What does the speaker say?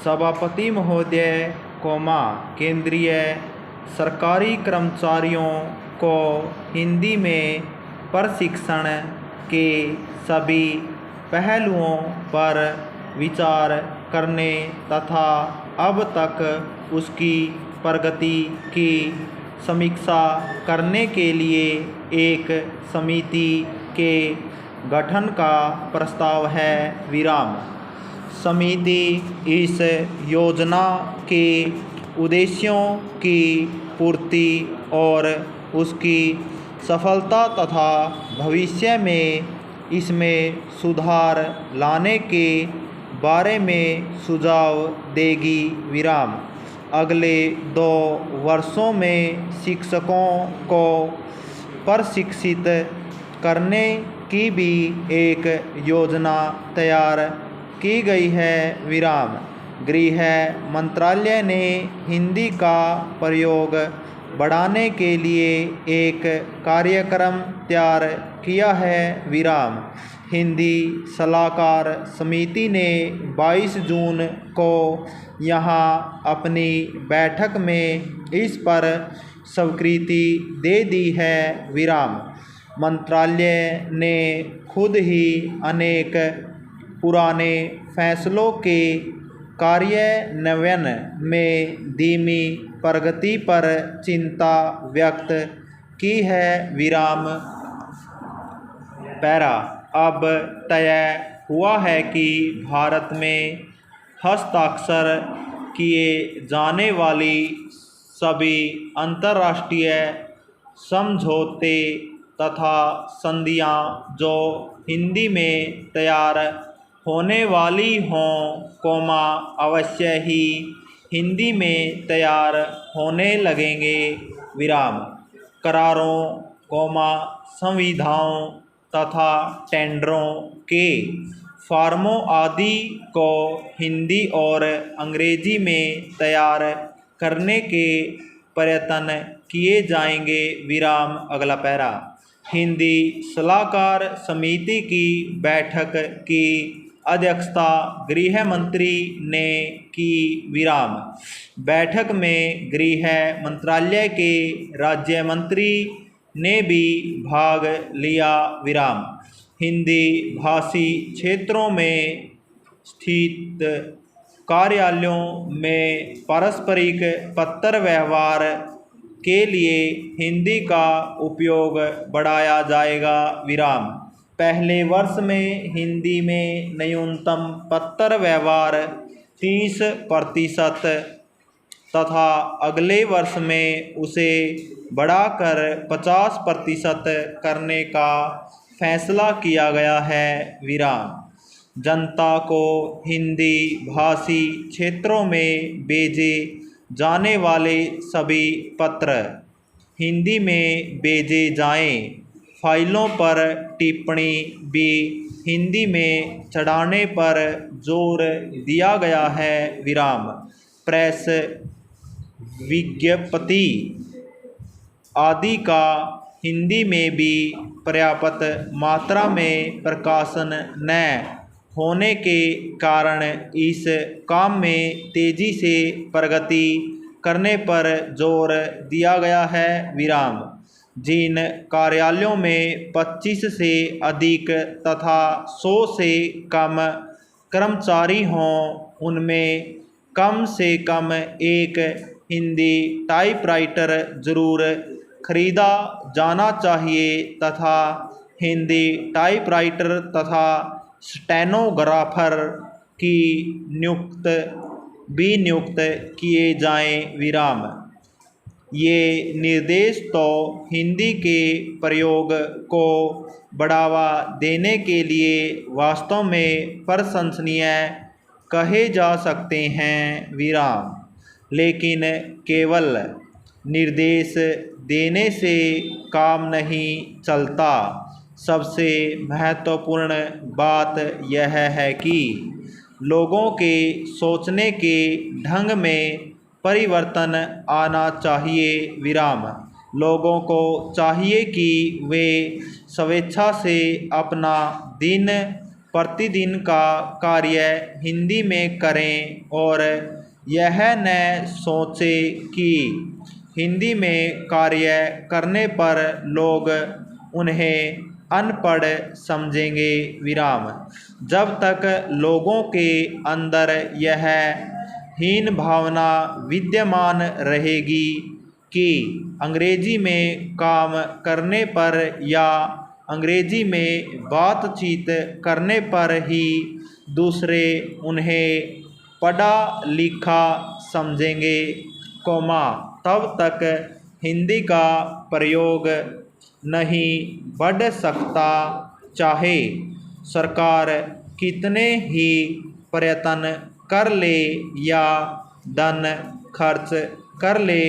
सभापति महोदय, केंद्रीय सरकारी कर्मचारियों को हिंदी में प्रशिक्षण के सभी पहलुओं पर विचार करने तथा अब तक उसकी प्रगति की समीक्षा करने के लिए एक समिति के गठन का प्रस्ताव है। समिति इस योजना के उद्देश्यों की पूर्ति और उसकी सफलता तथा भविष्य में इसमें सुधार लाने के बारे में सुझाव देगी। अगले 2 वर्षों में शिक्षकों को प्रशिक्षित करने की भी एक योजना तैयार की गई है। गृह मंत्रालय ने हिंदी का प्रयोग बढ़ाने के लिए एक कार्यक्रम तैयार किया है। हिंदी सलाहकार समिति ने 22 जून को यहाँ अपनी बैठक में इस पर स्वीकृति दे दी है। मंत्रालय ने खुद ही अनेक पुराने फैसलों के कार्यान्वयन में धीमी प्रगति पर चिंता व्यक्त की है। अब तय हुआ है कि भारत में हस्ताक्षर किए जाने वाली सभी अंतर्राष्ट्रीय समझौते तथा संधियां जो हिंदी में तैयार होने वाली हों, अवश्य ही हिंदी में तैयार होने लगेंगे। करारों, संविदाओं तथा टेंडरों के फॉर्मों आदि को हिंदी और अंग्रेजी में तैयार करने के प्रयत्न किए जाएंगे। अगला पैरा। हिंदी सलाहकार समिति की बैठक की अध्यक्षता गृह मंत्री ने की। बैठक में गृह मंत्रालय के राज्य मंत्री ने भी भाग लिया। हिंदी भाषी क्षेत्रों में स्थित कार्यालयों में पारस्परिक पत्र व्यवहार के लिए हिंदी का उपयोग बढ़ाया जाएगा। पहले वर्ष में हिंदी में न्यूनतम पत्र व्यवहार 30% तथा अगले वर्ष में उसे बढ़ाकर 50% करने का फैसला किया गया है। जनता को हिंदी भाषी क्षेत्रों में भेजे जाने वाले सभी पत्र हिंदी में भेजे जाएं। फाइलों पर टिप्पणी भी हिंदी में चढ़ाने पर जोर दिया गया है। प्रेस विज्ञप्ति आदि का हिंदी में भी पर्याप्त मात्रा में प्रकाशन न होने के कारण इस काम में तेजी से प्रगति करने पर जोर दिया गया है। जिन कार्यालयों में 25 से अधिक तथा 100 से कम कर्मचारी हों, उनमें कम से कम एक हिंदी टाइपराइटर जरूर खरीदा जाना चाहिए तथा हिंदी टाइपराइटर तथा स्टेनोग्राफर की नियुक्त किए जाएं। ये निर्देश तो हिंदी के प्रयोग को बढ़ावा देने के लिए वास्तव में प्रशंसनीय कहे जा सकते हैं। लेकिन केवल निर्देश देने से काम नहीं चलता। सबसे महत्वपूर्ण बात यह है कि लोगों के सोचने के ढंग में परिवर्तन आना चाहिए। लोगों को चाहिए कि वे स्वेच्छा से अपना दिन प्रतिदिन का कार्य हिंदी में करें और यह न सोचें कि हिंदी में कार्य करने पर लोग उन्हें अनपढ़ समझेंगे। विराम। जब तक लोगों के अंदर यह हीन भावना विद्यमान रहेगी कि अंग्रेजी में काम करने पर या अंग्रेजी में बातचीत करने पर ही दूसरे उन्हें पढ़ा लिखा समझेंगे, तब तक हिंदी का प्रयोग नहीं बढ़ सकता, चाहे सरकार कितने ही प्रयत्न कर ले या धन खर्च कर ले।